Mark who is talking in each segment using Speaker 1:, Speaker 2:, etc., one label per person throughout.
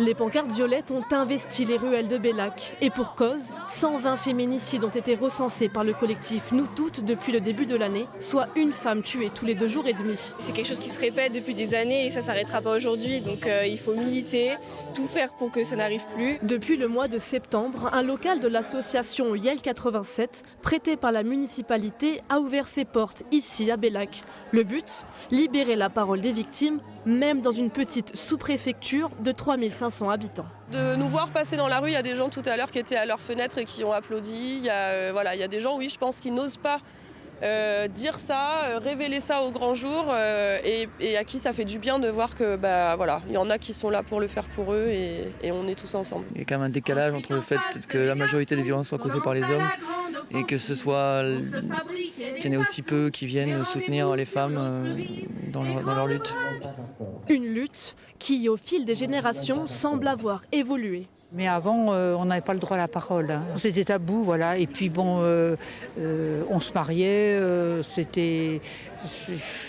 Speaker 1: Les pancartes violettes ont investi les ruelles de Bellac. Et pour cause, 120 féminicides ont été recensés par le collectif Nous Toutes depuis le début de l'année, soit une femme tuée tous les 2 jours et demi.
Speaker 2: C'est quelque chose qui se répète depuis des années et ça ne s'arrêtera pas aujourd'hui. Donc il faut militer, tout faire pour que ça n'arrive plus.
Speaker 1: Depuis le mois de septembre, un local de l'association YEL 87, prêté par la municipalité, a ouvert ses portes ici à Bellac. Le but ? Libérer la parole des victimes, même dans une petite sous-préfecture de 3500 habitants.
Speaker 3: De nous voir passer dans la rue, il y a des gens tout à l'heure qui étaient à leur fenêtre et qui ont applaudi. Il y a des gens, oui, je pense, qui n'osent pas dire ça, révéler ça au grand jour et à qui ça fait du bien de voir que il y en a qui sont là pour le faire pour eux et on est tous ensemble.
Speaker 4: Il y a quand même un décalage entre le fait que la majorité des violences soient causées par les hommes et que ce soit qu'il y en ait aussi peu qui viennent soutenir les femmes dans leur lutte.
Speaker 1: Une lutte qui, au fil des générations, semble avoir évolué.
Speaker 5: Mais avant, on n'avait pas le droit à la parole. C'était tabou, voilà. Et puis bon, on se mariait,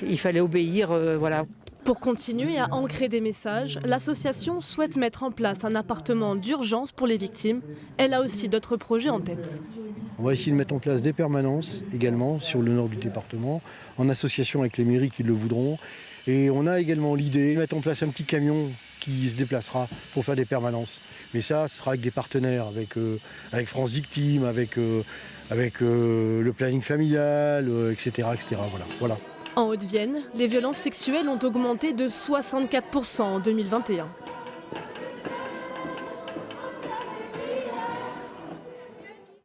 Speaker 5: il fallait obéir, voilà.
Speaker 1: Pour continuer à ancrer des messages, l'association souhaite mettre en place un appartement d'urgence pour les victimes. Elle a aussi d'autres projets en tête.
Speaker 6: On va essayer de mettre en place des permanences également sur le nord du département, en association avec les mairies qui le voudront. Et on a également l'idée de mettre en place un petit camion qui se déplacera pour faire des permanences. Mais ça, ce sera avec des partenaires, avec France Victimes, avec le planning familial, etc. Voilà.
Speaker 1: En Haute-Vienne, les violences sexuelles ont augmenté de 64% en 2021.